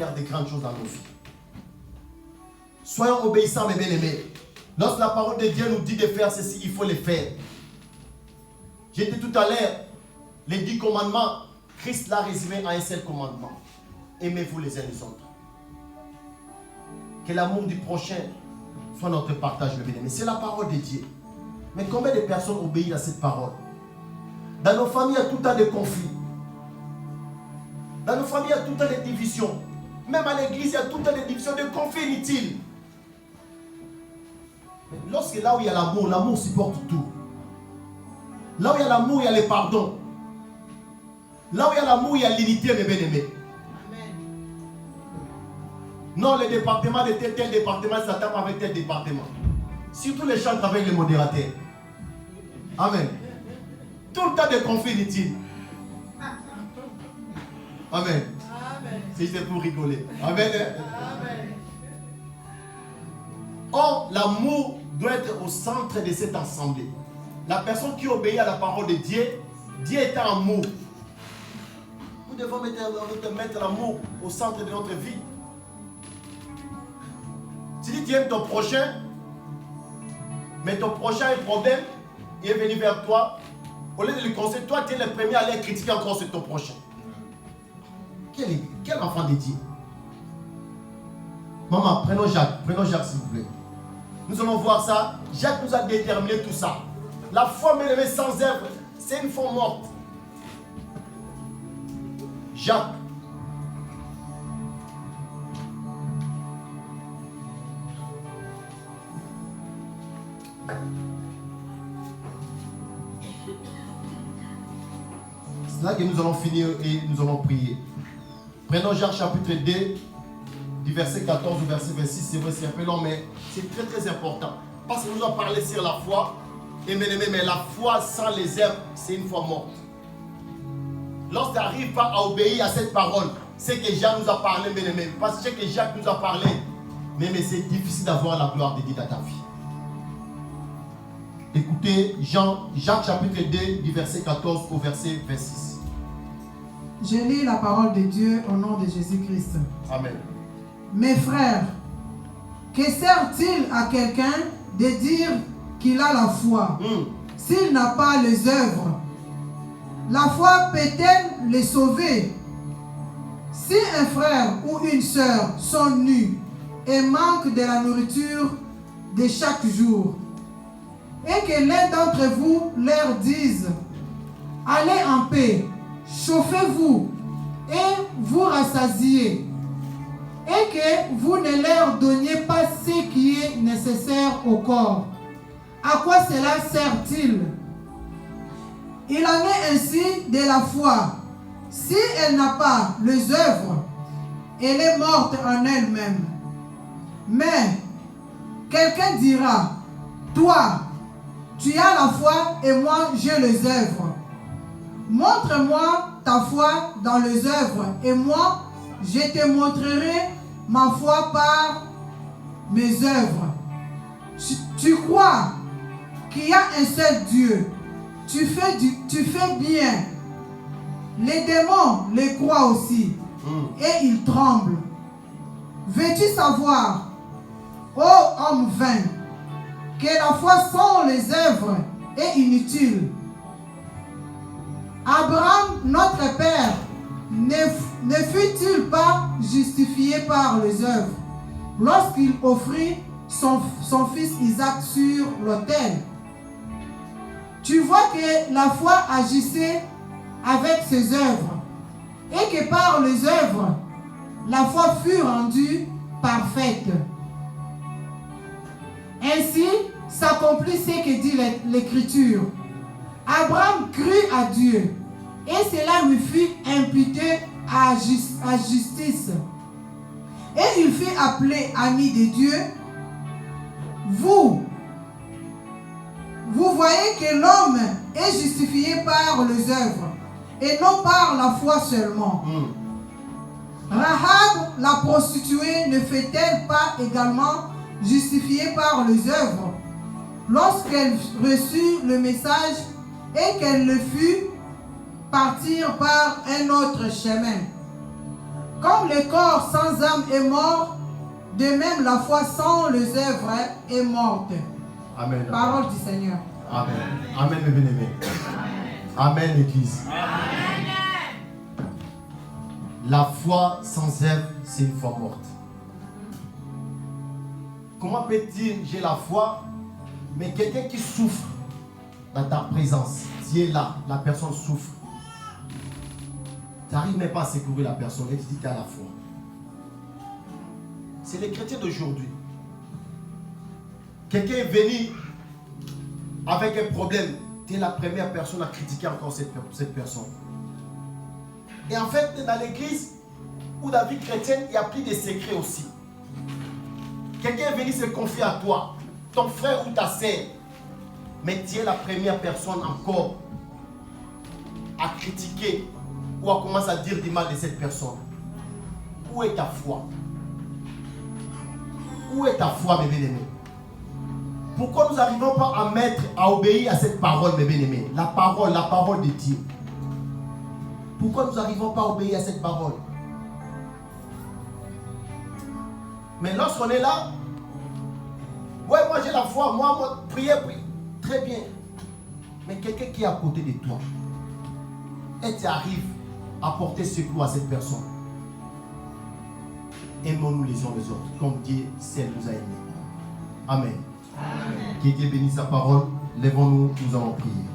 faire de grandes choses dans nos vies. Soyons obéissants, mes bien-aimés. Lorsque la parole de Dieu nous dit de faire ceci, il faut le faire. J'ai dit tout à l'heure, les 10 commandements, Christ l'a résumé en un seul commandement. Aimez-vous les uns les autres. Que l'amour du prochain soit notre partage, mes bien-aimés. C'est la parole de Dieu. Mais combien de personnes obéissent à cette parole? Dans nos familles, il y a tout le temps de conflits. Dans nos familles, il y a tout le temps de divisions. Même à l'église, il y a tout le temps de divisions, de conflits inutiles. Mais lorsque là où il y a l'amour, l'amour supporte tout. Là où il y a l'amour, il y a le pardon. Là où il y a l'amour, il y a l'unité, mes bien-aimés. Non, le département de tel département, ça tape avec tel département. Surtout les gens travaillent les modérateurs. Amen. Tout le temps de conflits inutiles. Amen. Si c'est pour rigoler. Amen. Or, l'amour doit être au centre de cette assemblée. La personne qui obéit à la parole de Dieu, Dieu est amour. Nous devons mettre l'amour au centre de notre vie. Si tu aimes ton prochain, mais ton prochain a un problème, il est venu vers toi, au lieu de lui conseiller, toi tu es le premier à aller critiquer encore sur ton prochain. Quel enfant de Dieu? Maman, prenons Jacques s'il vous plaît. Nous allons voir ça. Jacques nous a déterminé tout ça. La foi élevée sans œuvre, c'est une foi morte. Jacques. C'est là que nous allons finir et nous allons prier. Prenons Jacques chapitre 2, du verset 14 au verset 26. C'est vrai, c'est un peu long, mais c'est très très important. Parce que nous allons parler sur la foi. Et mais la foi sans les œuvres, c'est une foi morte. Lorsque tu n'arrives pas à obéir à cette parole, c'est que Jacques nous a parlé, parce que Jacques nous a parlé. Mais c'est difficile d'avoir la gloire de Dieu dans ta vie. Écoutez, Jacques chapitre 2, du verset 14 au verset 26. Je lis la parole de Dieu au nom de Jésus-Christ. Amen. Mes frères, que sert-il à quelqu'un de dire qu'il a la foi s'il n'a pas les œuvres? La foi peut-elle les sauver? Si un frère ou une sœur sont nus et manquent de la nourriture de chaque jour, et que l'un d'entre vous leur dise: allez en paix, chauffez-vous et vous rassasiez, et que vous ne leur donniez pas ce qui est nécessaire au corps, à quoi cela sert-il? Il en est ainsi de la foi. Si elle n'a pas les œuvres, elle est morte en elle-même. Mais quelqu'un dira: toi, tu as la foi et moi j'ai les œuvres. Montre-moi ta foi dans les œuvres et moi je te montrerai ma foi par mes œuvres. Tu crois qu'il y a un seul Dieu. Tu fais bien. Les démons les croient aussi et ils tremblent. Veux-tu savoir, ô homme vain, que la foi sans les œuvres est inutile? Abraham, notre père, ne fut-il pas justifié par les œuvres lorsqu'il offrit son fils Isaac sur l'autel? Tu vois que la foi agissait avec ses œuvres et que par les œuvres, la foi fut rendue parfaite. Ainsi s'accomplit ce que dit l'Écriture. Abraham crut à Dieu et cela lui fut imputé à justice. Et il fut appelé ami de Dieu. Vous voyez que l'homme est justifié par les œuvres et non par la foi seulement. Rahab, la prostituée, ne fait-elle pas également justifiée par les œuvres lorsqu'elle reçut le message et qu'elle le fut partir par un autre chemin? Comme le corps sans âme est mort, de même la foi sans les œuvres est morte. Amen. Parole du Seigneur. Amen. Amen, mes bien-aimés. Amen, l'Église. La foi sans œuvre, c'est une foi morte. Comment peut-il dire j'ai la foi, mais quelqu'un qui souffre dans ta présence, tu es là, la personne souffre. Tu n'arrives même pas à secourir la personne et tu dis que tu as la foi. C'est les chrétiens d'aujourd'hui. Quelqu'un est venu avec un problème, tu es la première personne à critiquer encore cette personne. Et en fait, dans l'église ou dans la vie chrétienne, il y a plus de secrets aussi. Quelqu'un est venu se confier à toi, ton frère ou ta sœur, mais tu es la première personne encore à critiquer ou à commencer à dire du mal de cette personne. Où est ta foi? Où est ta foi, mes bien-aimés? Pourquoi nous n'arrivons pas à obéir à cette parole, mes bien-aimés? La parole de Dieu. Pourquoi nous n'arrivons pas à obéir à cette parole? Mais lorsqu'on est là, ouais, moi j'ai la foi, moi, prier, très bien. Mais quelqu'un qui est à côté de toi, et tu arrives à porter secours à cette personne. Aimons-nous les uns les autres, comme Dieu sait nous a aimés. Amen. Amen. Que Dieu bénisse sa parole. Lèvons-nous, nous allons prier.